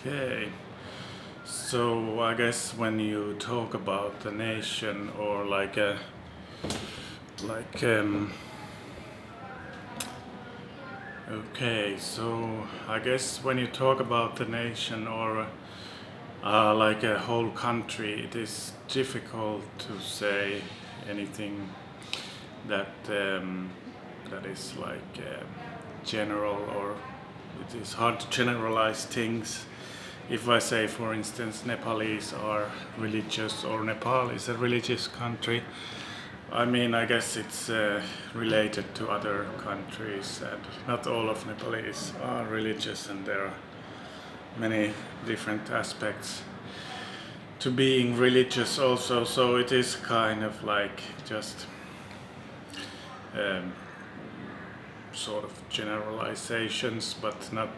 Okay, so I guess when you talk about the nation or like okay, so I guess when you talk about the nation or like a whole country, it is difficult to say anything that that is general, or it is hard to generalize things. If I say, for instance, Nepalese are religious or Nepal is a religious country, I mean, I guess it's related to other countries, and not all of Nepalese are religious, and there are many different aspects to being religious also. So it is kind of like just um, sort of generalizations, but not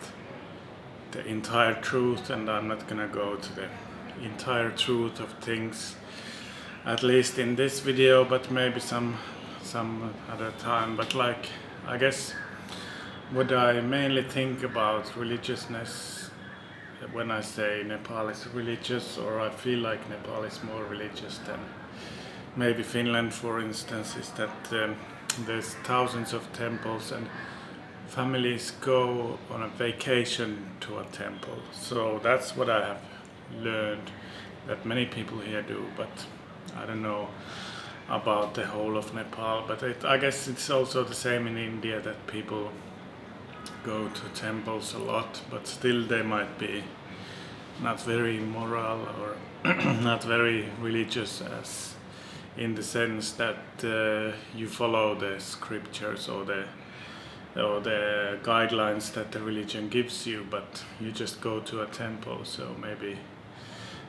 the entire truth, and I'm not gonna go to the entire truth of things, at least in this video, but maybe some other time. But like, I guess what I mainly think about religiousness when I say Nepal is religious, or I feel like Nepal is more religious than maybe Finland, for instance, is that there's thousands of temples and families go on a vacation to a temple. So that's what I have learned that many people here do, but I don't know about the whole of Nepal. But I guess it's also the same in India, that people go to temples a lot, but still they might be not very moral or not very religious, as in the sense that you follow the scriptures or the guidelines that the religion gives you, but you just go to a temple. So maybe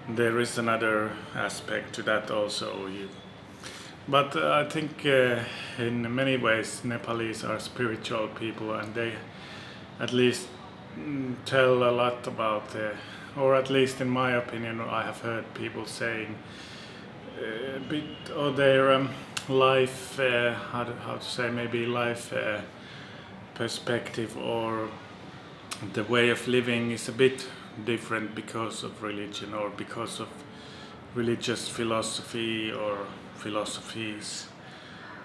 there is another aspect to that also. But I think in many ways Nepalese are spiritual people, and they at least tell a lot about or at least in my opinion, I have heard people saying a bit of their life, how to say, maybe life perspective, or the way of living is a bit different because of religion or because of religious philosophy or philosophies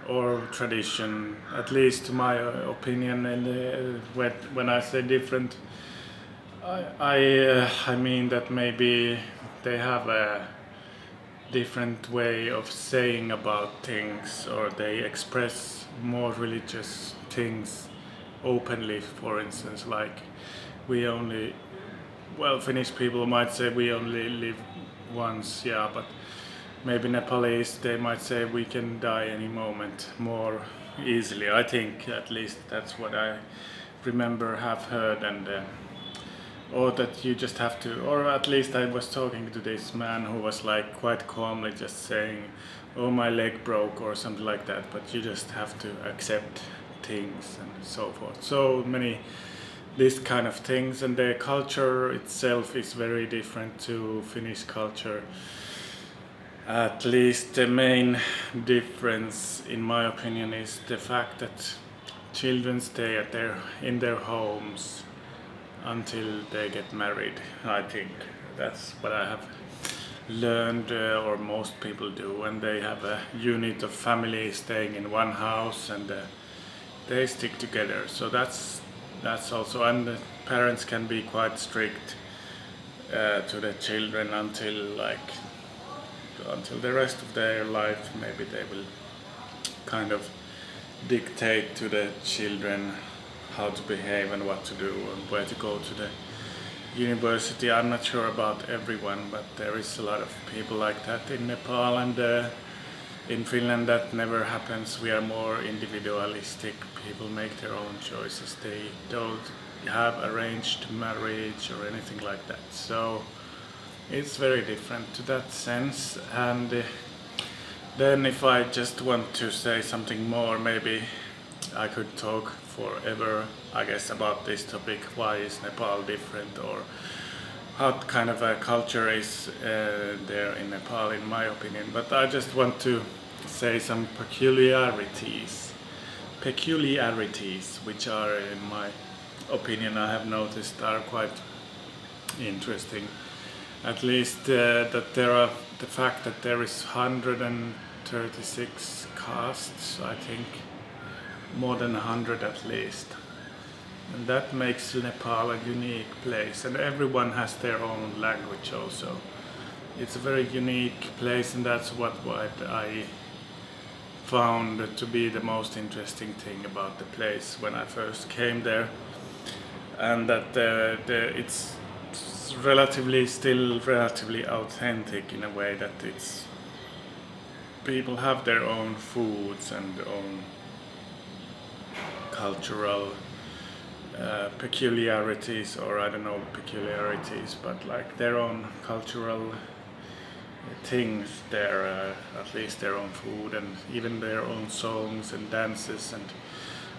or tradition, at least my opinion. And when I say different, I mean that maybe they have a different way of saying about things, or they express more religious things openly. For instance, like we only, well, Finnish people might say we only live once, yeah, but maybe Nepalese, they might say we can die any moment more easily. I think at least that's what I remember have heard. And or that you just have to, or at least I was talking to this man who was like quite calmly just saying, oh, my leg broke or something like that, but you just have to accept things and so forth. So many these kind of things, and the culture itself is very different to Finnish culture. At least the main difference, in my opinion, is the fact that children stay in their homes until they get married. I think that's what I have learned, or most people do, and they have a unit of family staying in one house, and they stick together. So that's also, and the parents can be quite strict to the children until the rest of their life. Maybe they will kind of dictate to the children how to behave and what to do and where to go to the university. I'm not sure about everyone, but there is a lot of people like that in Nepal, and in Finland that never happens. We are more individualistic. People make their own choices. They don't have arranged marriage or anything like that. So it's very different to that sense. And then if I just want to say something more, maybe I could talk forever, I guess, about this topic. Why is Nepal different, or what kind of a culture is there in Nepal, in my opinion. But I just want to say some peculiarities, which are, in my opinion, I have noticed are quite interesting. At least that the fact that there is 136 castes, I think, more than 100 at least. And that makes Nepal a unique place, and everyone has their own language also. It's a very unique place, and that's what I found to be the most interesting thing about the place when I first came there, and that it's still relatively authentic in a way that it's people have their own foods and own cultural peculiarities, or I don't know peculiarities, but like their own cultural things there, at least their own food and even their own songs and dances, and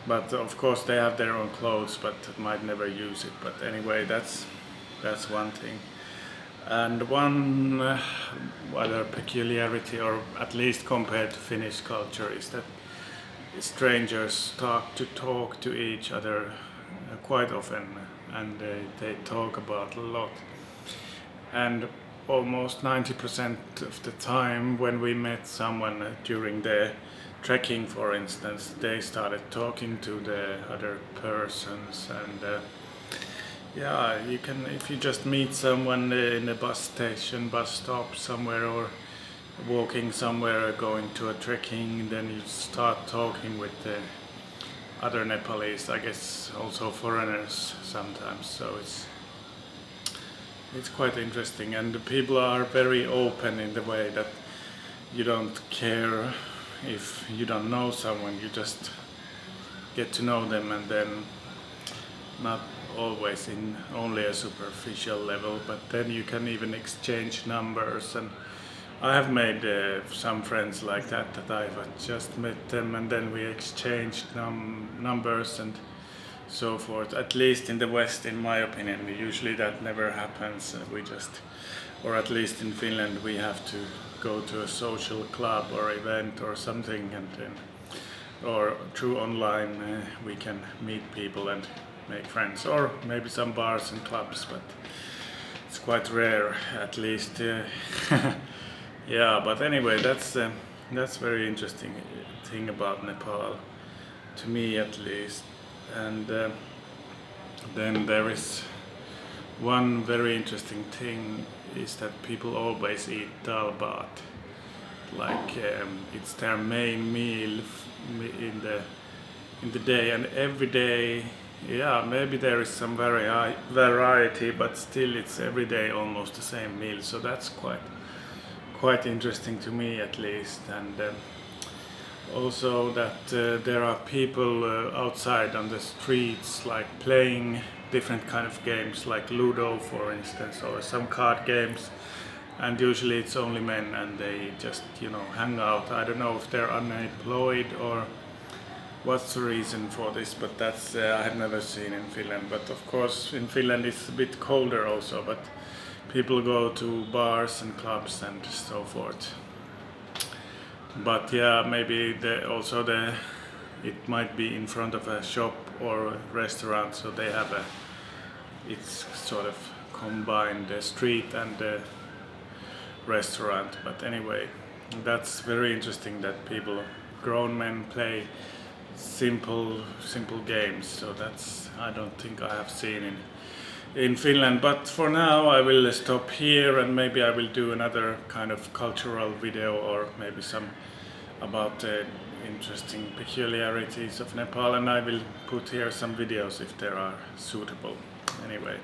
but of course they have their own clothes but might never use it. But anyway, that's one thing. And one other peculiarity, or at least compared to Finnish culture, is that strangers start to talk to each other quite often, and they talk about a lot. And almost 90% of the time when we met someone during the trekking, for instance, they started talking to the other persons. And yeah, you can, if you just meet someone in a bus station, bus stop somewhere, or walking somewhere, going to a trekking, then you start talking with the other Nepalese, I guess also foreigners sometimes. So it's quite interesting, and the people are very open in the way that you don't care if you don't know someone, you just get to know them, and then not always in only a superficial level, but then you can even exchange numbers. And I have made some friends like that I've just met them and then we exchanged numbers and so forth. At least in the West, in my opinion, usually that never happens. We just, or at least in Finland, we have to go to a social club or event or something, and then, or through online, we can meet people and make friends, or maybe some bars and clubs, but it's quite rare, at least. Yeah, but anyway, that's very interesting thing about Nepal, to me at least. And then there is one very interesting thing, is that people always eat dal bhat, like it's their main meal in the day, and every day. Yeah, maybe there is some variety, but still it's every day almost the same meal. So that's quite interesting to me at least. And also that there are people outside on the streets, like playing different kind of games, like Ludo, for instance, or some card games. And usually it's only men, and they just, hang out. I don't know if they're unemployed or what's the reason for this, but that's I have never seen in Finland. But of course in Finland it's a bit colder also, but people go to bars and clubs and so forth. But yeah, maybe it might be in front of a shop or a restaurant, so they have it's sort of combined, the street and the restaurant. But anyway, that's very interesting that grown men play simple games. So that's, I don't think I have seen in Finland. But for now I will stop here, and maybe I will do another kind of cultural video, or maybe some about the interesting peculiarities of Nepal, and I will put here some videos if they are suitable. Anyway.